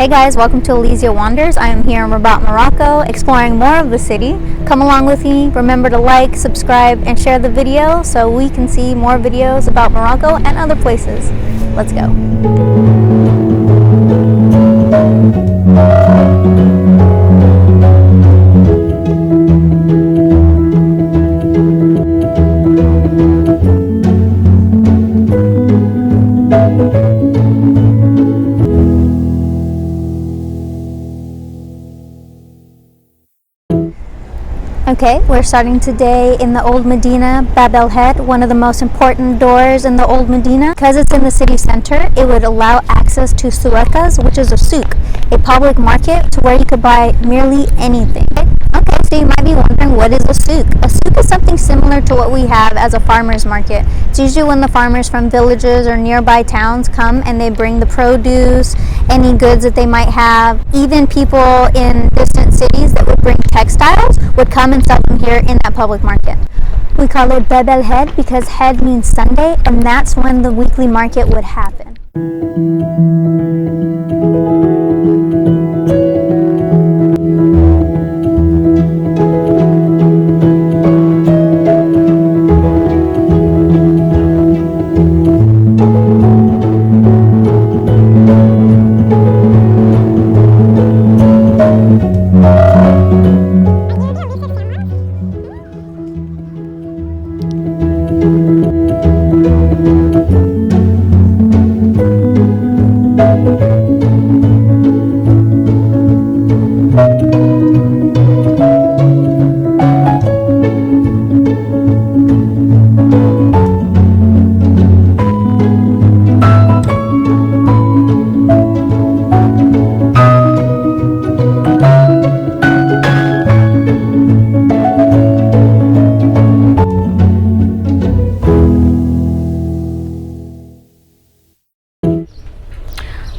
Hey guys, welcome to Alizia Wanders. I am here in Rabat, Morocco, exploring more of the city. Come along with me. Remember to like, subscribe, and share the video so we can see more videos about Morocco and other places. Let's go. Okay, we're starting today in the old Medina, Bab El Had, one of the most important doors in the old Medina. Because it's in the city center, it would allow access to soukas, which is a souk, a public market to where you could buy merely anything. Okay, so you might be wondering, what is a souk? A souk is something similar to what we have as a farmer's market. It's usually when the farmers from villages or nearby towns come and they bring the produce, any goods that they might have. Even people in distant cities that would bring textiles would come and sell them here in that public market. We call it Bab El Had because Had means Sunday, and that's when the weekly market would happen.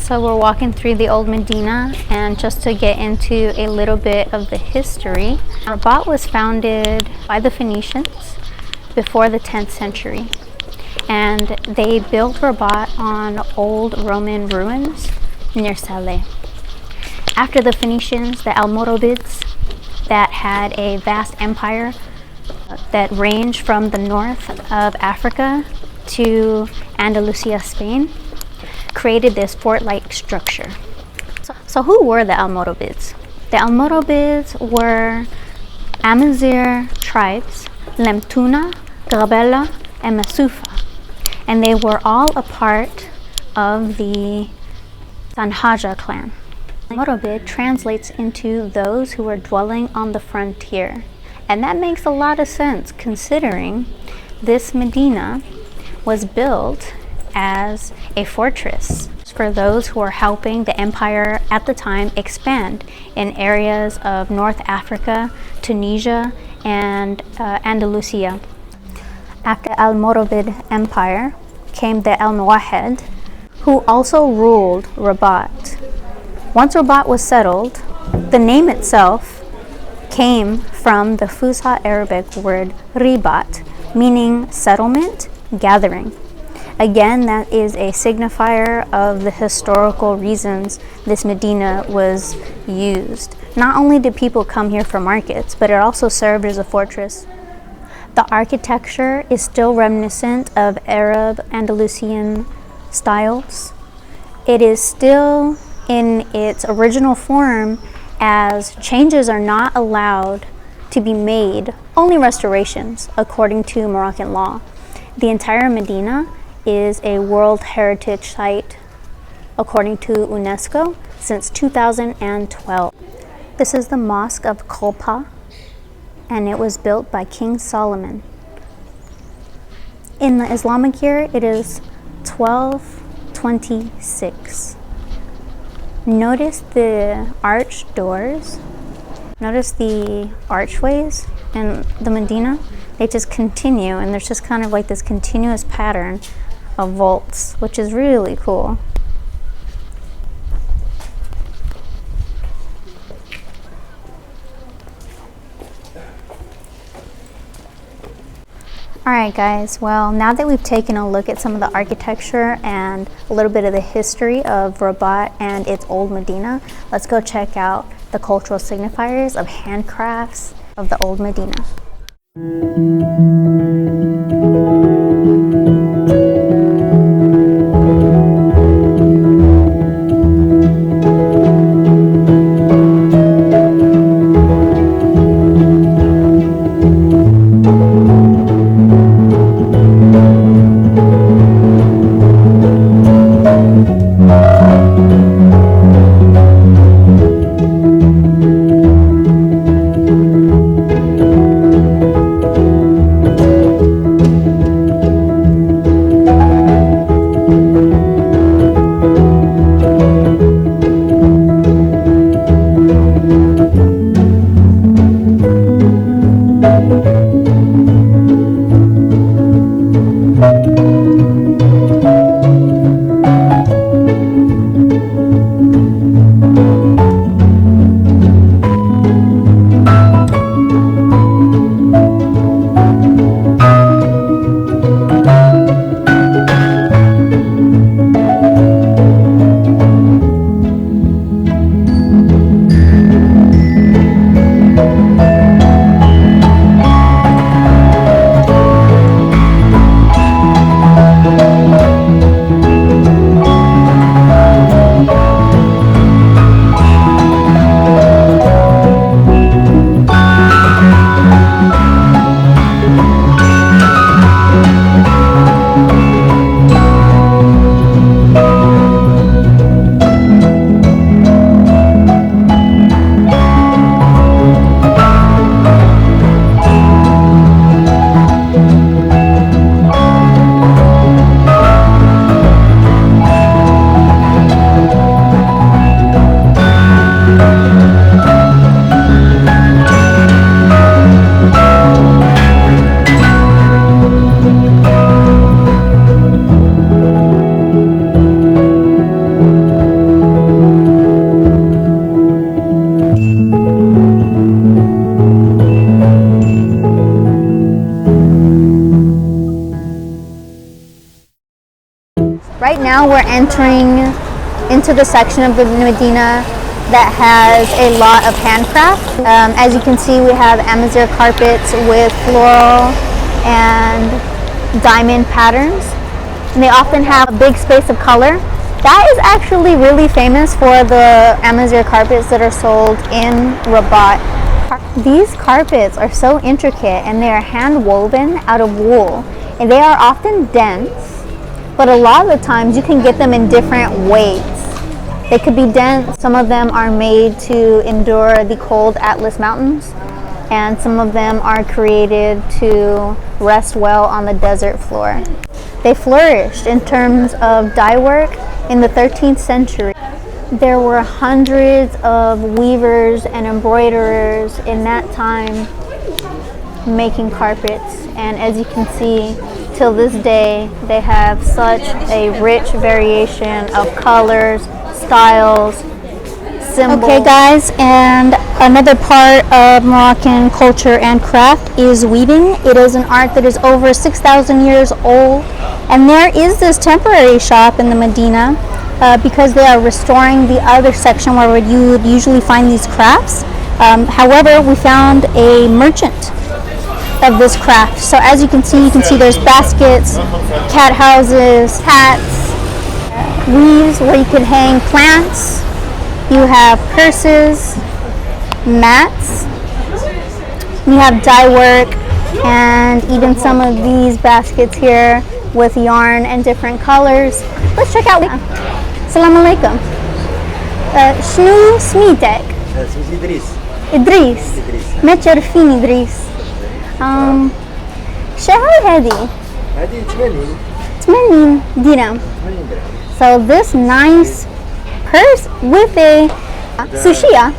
So we're walking through the old Medina, and just to get into a little bit of the history, Rabat was founded by the Phoenicians before the 10th century, and they built Rabat on old Roman ruins near Saleh. After the Phoenicians, the Almoravids, that had a vast empire that ranged from the north of Africa to Andalusia, Spain, created this fort-like structure. So who were the Almoravids? The Almoravids were Amazigh tribes, Lemtuna, Gabela, and Masufa, and they were all a part of the Sanhaja clan. Almoravid translates into those who were dwelling on the frontier, and that makes a lot of sense considering this Medina was built as a fortress for those who are helping the empire at the time expand in areas of North Africa, Tunisia, and Andalusia. After the Almoravid Empire came the Almohad, who also ruled Rabat. Once Rabat was settled, the name itself came from the Fusha Arabic word ribat, meaning settlement, gathering. Again, that is a signifier of the historical reasons this Medina was used. Not only did people come here for markets, but it also served as a fortress. The architecture is still reminiscent of Arab Andalusian styles. It is still in its original form, as changes are not allowed to be made, only restorations according to Moroccan law. The entire Medina is a World Heritage Site according to UNESCO since 2012. This is the Mosque of Kolpa, and it was built by King Solomon. In the Islamic year, it is 1226. Notice the arched doors. Notice the archways in the Medina. They just continue, and there's just kind of like this continuous pattern of vaults, which is really cool. Alright guys, well now that we've taken a look at some of the architecture and a little bit of the history of Rabat and its old Medina, let's go check out the cultural signifiers of handcrafts of the old Medina. Right now we're entering into the section of the Medina that has a lot of handcraft. As you can see, we have Amazigh carpets with floral and diamond patterns. And they often have a big space of color. That is actually really famous for the Amazigh carpets that are sold in Rabat. These carpets are so intricate and they are hand woven out of wool. And they are often dense, but a lot of the times you can get them in different weights. They could be dense. Some of them are made to endure the cold Atlas Mountains, and some of them are created to rest well on the desert floor. They flourished in terms of dye work in the 13th century. There were hundreds of weavers and embroiderers in that time making carpets, and as you can see, till this day they have such a rich variation of colors, styles, symbols. Okay guys, and another part of Moroccan culture and craft is weaving. It is an art that is over 6,000 years old, and there is this temporary shop in the Medina because they are restoring the other section where you would usually find these crafts. However, we found a merchant of this craft. So as you can see there's baskets, cat houses, hats, weaves where you can hang plants. You have purses, mats, you have dye work, and even some of these baskets here with yarn and different colors. Let's check out. Assalamu alaikum. شنو سميتك؟ اسمي إدريس. إدريس. متشرفين إدريس. شهر هذه 80 dirham. So this nice purse with a sushia.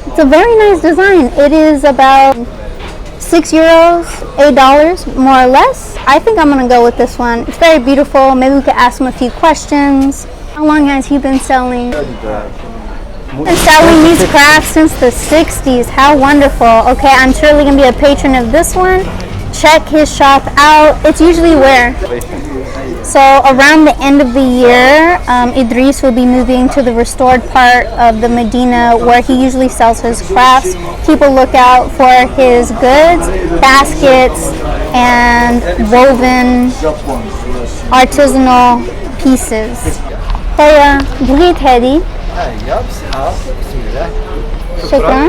It's a very nice design. It is about €6, $8 more or less. I think I'm gonna go with this one. It's very beautiful. Maybe we could ask him a few questions. How long has he been selling? And selling these crafts since the 60s. How wonderful. Okay, I'm surely going to be a patron of this one. Check his shop out. It's usually where? So around the end of the year, Idris will be moving to the restored part of the Medina where he usually sells his crafts. Keep a lookout for his goods, baskets, and woven artisanal pieces. طيب بغيت هذه. شكرا.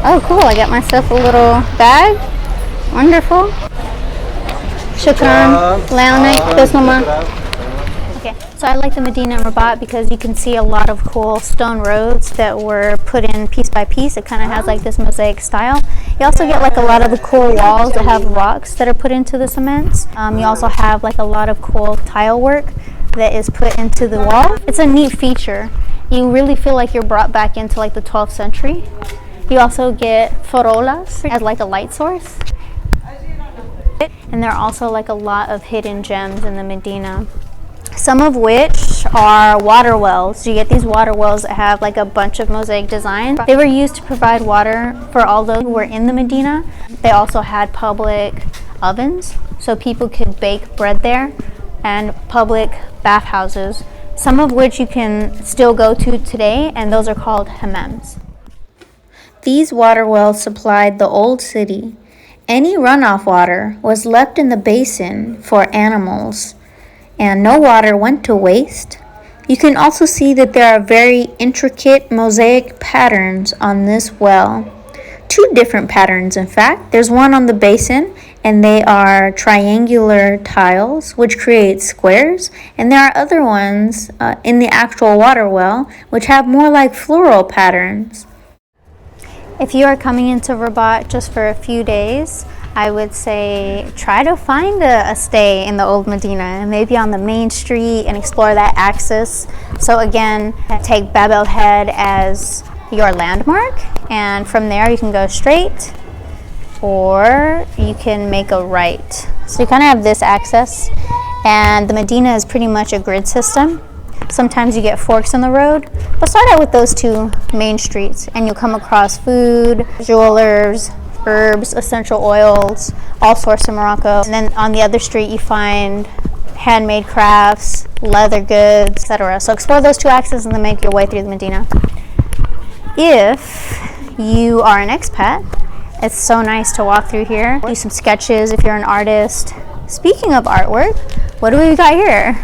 Oh cool, I got myself a little bag. Wonderful. Shukran. Okay, so I like the Medina and Rabat because you can see a lot of cool stone roads that were put in piece by piece. It kind of has like this mosaic style. You also get like a lot of the cool walls that have rocks that are put into the cements. You also have like a lot of cool tile work that is put into the wall. It's a neat feature. You really feel like you're brought back into like the 12th century. You also get farolas as like a light source. And there are also like a lot of hidden gems in the Medina, some of which are water wells. You get these water wells that have like a bunch of mosaic design. They were used to provide water for all those who were in the Medina. They also had public ovens, so people could bake bread there, and public bathhouses, some of which you can still go to today, and those are called hammams. These water wells supplied the old city. Any runoff water was left in the basin for animals, and no water went to waste. You can also see that there are very intricate mosaic patterns on this well. Two different patterns, in fact. There's one on the basin, and they are triangular tiles, which create squares, and there are other ones in the actual water well, which have more like floral patterns. If you are coming into Rabat just for a few days, I would say try to find a stay in the old Medina, and maybe on the main street, and explore that axis. So again, take Bab El Had as your landmark, and from there you can go straight or you can make a right. So you kind of have this axis, and the Medina is pretty much a grid system. Sometimes you get forks in the road, but start out with those two main streets and you'll come across food, jewelers, herbs, essential oils, all sourced in Morocco. And then on the other street you find handmade crafts, leather goods, etc. So explore those two axes and then make your way through the Medina. If you are an expat, it's so nice to walk through here, do some sketches if you're an artist. Speaking of artwork, what do we got here?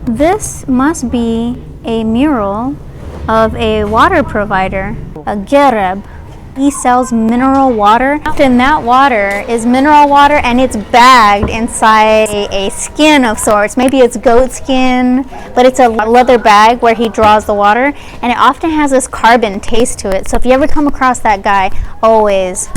This must be a mural of a water provider, a gereb. He sells mineral water, and that water is mineral water, and it's bagged inside a skin of sorts. Maybe it's goat skin, but it's a leather bag where he draws the water, and it often has this carbon taste to it. So if you ever come across that guy, always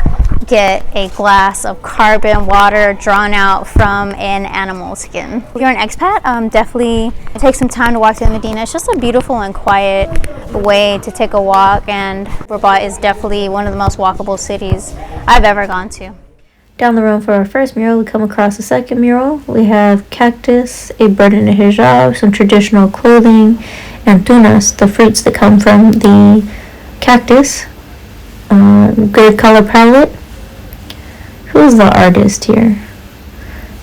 get a glass of carbon water drawn out from an animal skin. If you're an expat, definitely take some time to walk through the Medina. It's just a beautiful and quiet way to take a walk, and Rabat is definitely one of the most walkable cities I've ever gone to. Down the road for our first mural, we come across a second mural. We have cactus, a bird in a hijab, some traditional clothing, and tunas, the fruits that come from the cactus. Great color palette. Who's the artist here?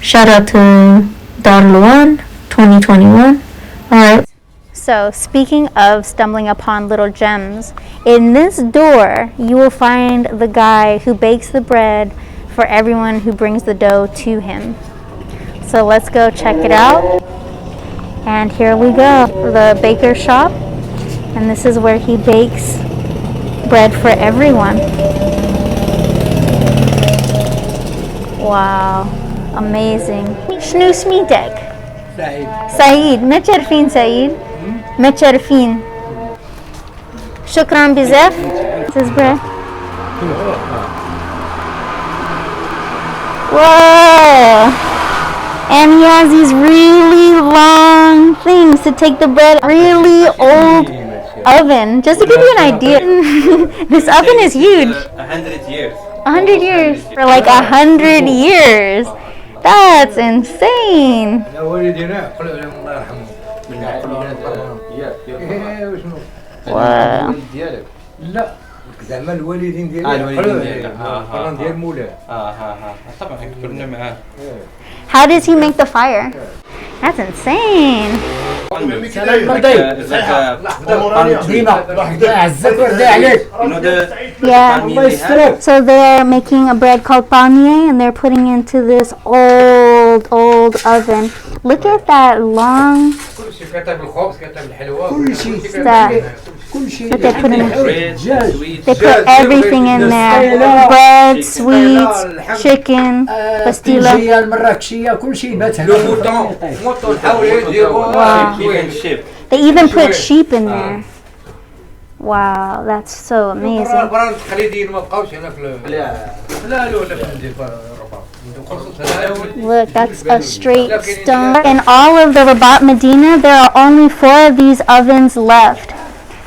Shout out to Darluan 2021. Alright. So speaking of stumbling upon little gems, in this door you will find the guy who bakes the bread for everyone who brings the dough to him. So let's go check it out. And here we go, the baker's shop. And this is where he bakes bread for everyone. Wow, amazing. شنو اسميتك؟ سعيد. متشرفين سعيد. متشرفين. شكرا بزاف. This is bread. Whoa! And he has these really long things to take the bread. Really old oven. Just to give you an idea, this oven is huge. 100 years. 100 years. For like 100 years. That's insane. Wow. زعما الوالدين ديالي القران ديال مولاه طبعا كبرنا معاه. How does he make the fire? That's insane. Yeah. So they're making a bread called palmier and they're putting into this old oven. Look at that long. Look, they put everything in there. Bread, sweets, chicken, pastilla. Wow. They even put sheep in there. Wow, that's so amazing. Look, that's a straight stone. In all of the Rabat Medina, there are only 4 of these ovens left.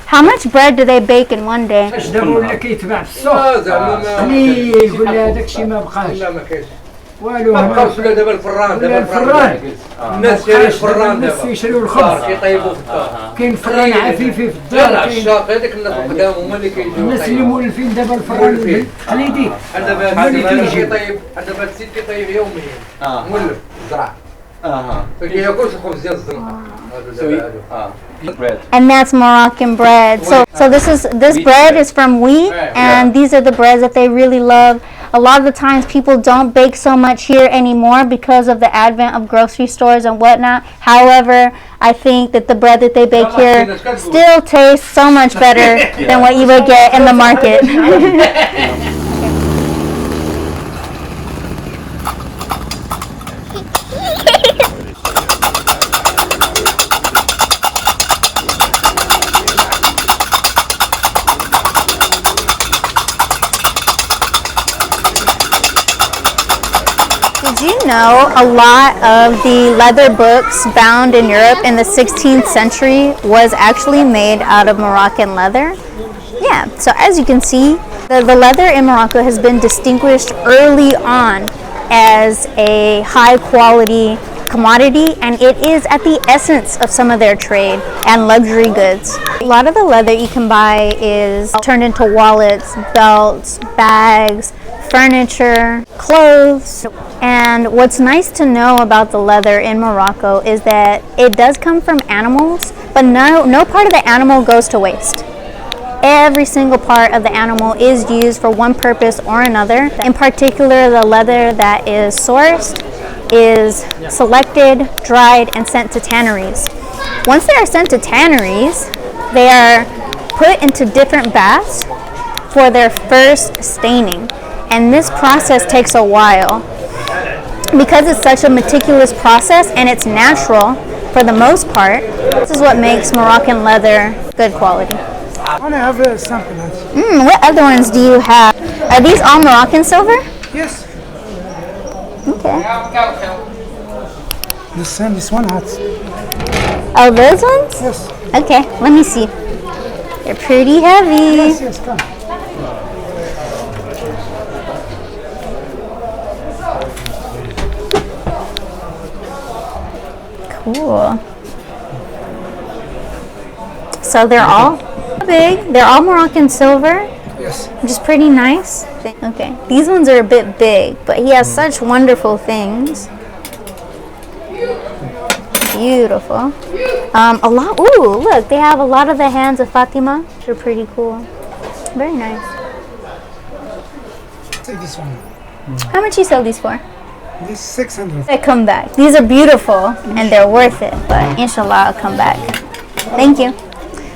How much bread do they bake in one day? والو ما بقاوش ولا دابا الفران الناس شاري الفران دابا يشريو الخبز كيطيبوا في الدار كاين فران عفيفي في الدار العشاق هذاك الناس القدام هما اللي كيجيو الناس اللي مولفين دابا الفران الخليدي دابا هذا كيطيب دابا السيد كيطيب يوميا مولف زرع فكياكلش الخبز ديال الزنقه And that's Moroccan bread. So this bread is from wheat, and these are the breads that they really love. A lot of the times people don't bake so much here anymore because of the advent of grocery stores and whatnot. However, I think that the bread that they bake here still tastes so much better than what you would get in the market. Did you know a lot of the leather books bound in Europe in the 16th century was actually made out of Moroccan leather? Yeah, so as you can see, the leather in Morocco has been distinguished early on as a high quality commodity, and it is at the essence of some of their trade and luxury goods. A lot of the leather you can buy is turned into wallets, belts, bags, furniture, clothes. And what's nice to know about the leather in Morocco is that it does come from animals, but no part of the animal goes to waste. Every single part of the animal is used for one purpose or another. In particular, the leather that is sourced is selected, dried, and sent to tanneries. Once they are sent to tanneries, they are put into different baths for their first staining. And this process takes a while. Because it's such a meticulous process and it's natural for the most part, this is what makes Moroccan leather good quality. I want to have a sample. What other ones do you have? Are these all Moroccan silver? Yes. Okay. This one has. Oh, those ones? Yes. Okay, let me see. They're pretty heavy. Yes, come. Cool. So they're all big. They're all Moroccan silver. Yes. Which is pretty nice. Okay. These ones are a bit big, but he has such wonderful things. Beautiful. A lot. Ooh, look, they have a lot of the hands of Fatima. They're pretty cool. Very nice. Take this one. How much you sell these for? This 600. I come back. These are beautiful and they're worth it, but inshallah I'll come back. Thank you.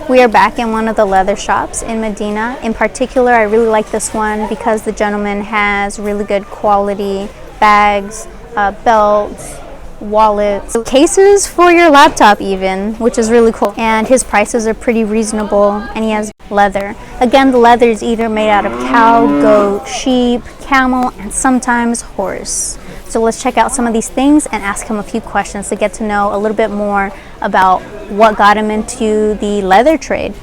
We are back in one of the leather shops in Medina. In particular, I really like this one because the gentleman has really good quality bags, belts, wallets, cases for your laptop even, which is really cool. And his prices are pretty reasonable, and he has leather. Again, the leather is either made out of cow, goat, sheep, camel, and sometimes horse. So let's check out some of these things and ask him a few questions to get to know a little bit more about what got him into the leather trade.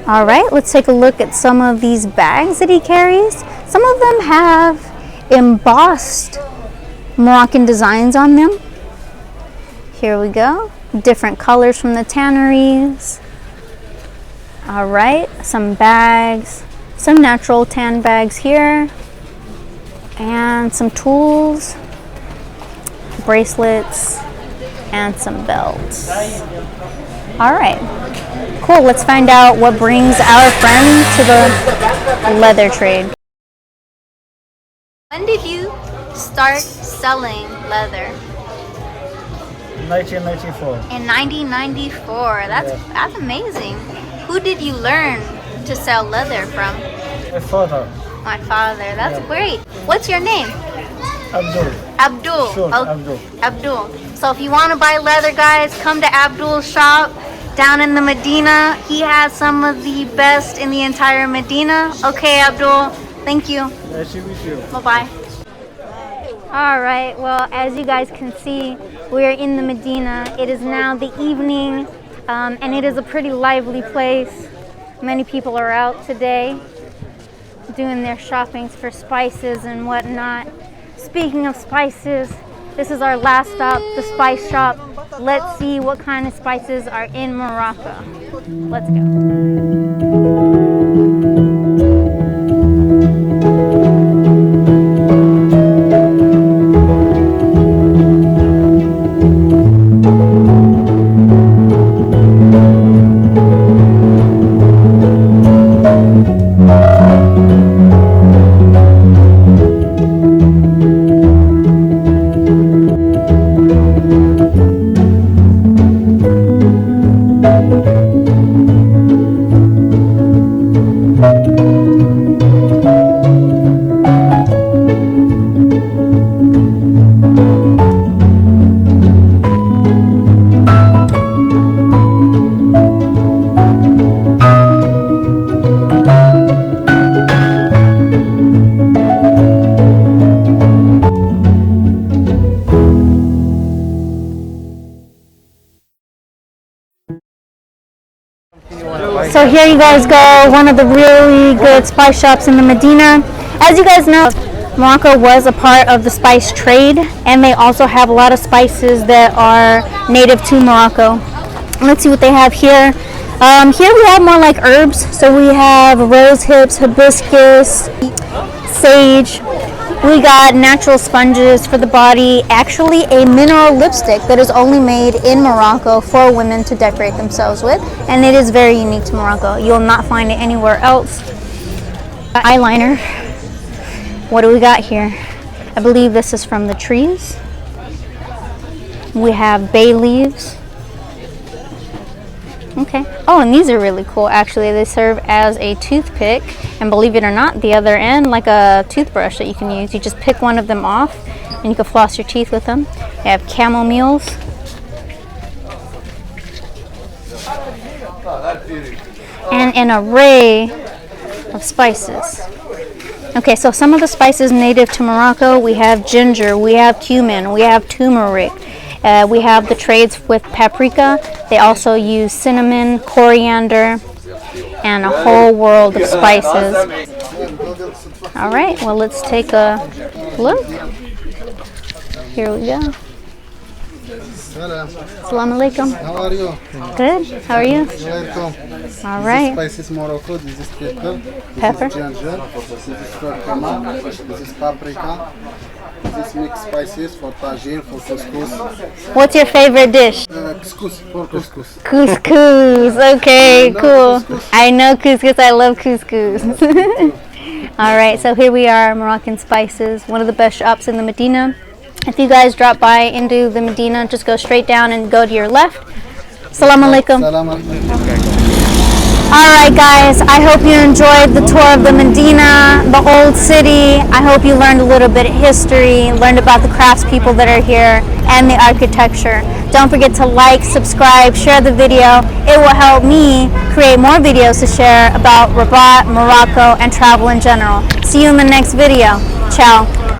All right, let's take a look at some of these bags that he carries. Some of them have embossed Moroccan designs on them. Here we go. Different colors from the tanneries. All right, some bags, some natural tan bags here, and some tools, bracelets, and some belts. All right, cool. Let's find out what brings our friend to the leather trade. When did you start selling leather? 1994. In 1994. That's amazing. Who did you learn to sell leather from? My father. My father. That's great. What's your name? Abdul. Abdul. Sure, Oh, Abdul. Abdul. So if you want to buy leather, guys, come to Abdul's shop down in the Medina. He has some of the best in the entire Medina. Okay, Abdul. Thank you. Nice to meet you. Bye-bye. All right, well, as you guys can see, we're in the Medina. It is now the evening, and it is a pretty lively place. Many people are out today doing their shoppings for spices and whatnot. Speaking of spices, this is our last stop, the spice shop. Let's see what kind of spices are in Morocco. Let's go. So here you guys go, one of the really good spice shops in the Medina. As you guys know, Morocco was a part of the spice trade, and they also have a lot of spices that are native to Morocco. Let's see what they have here. Here we have more like herbs. So we have rose hips, hibiscus, sage. We got natural sponges for the body, actually a mineral lipstick that is only made in Morocco for women to decorate themselves with, and it is very unique to Morocco. You'll not find it anywhere else. Eyeliner. What do we got here? I believe this is from the trees. We have bay leaves. Okay. Oh, and these are really cool. Actually, they serve as a toothpick, and believe it or not, the other end, like a toothbrush that you can use. You just pick one of them off, and you can floss your teeth with them. They have camomiles. And an array of spices. Okay, so some of the spices native to Morocco, we have ginger, we have cumin, we have turmeric. We have the trades with paprika. They also use cinnamon, coriander, and a whole world of spices. All right, well, let's take a look. Here we go. Assalamu alaikum. How are you? Good. How are you? Welcome. All right. This is spices Morocco. This is Pepper. This is ginger. This is curcuma. This is paprika. This is mixed spices for tagine, for couscous. What's your favorite dish? Couscous, for couscous. Couscous. Okay, know cool. couscous? I know couscous. I love couscous. All right, so here we are, Moroccan Spices, one of the best shops in the Medina. If you guys drop by into the Medina, just go straight down and go to your left. Assalamu alaikum. Salam alaikum. Alright guys, I hope you enjoyed the tour of the Medina, the old city. I hope you learned a little bit of history, learned about the craftspeople that are here, and the architecture. Don't forget to like, subscribe, share the video. It will help me create more videos to share about Rabat, Morocco, and travel in general. See you in the next video. Ciao.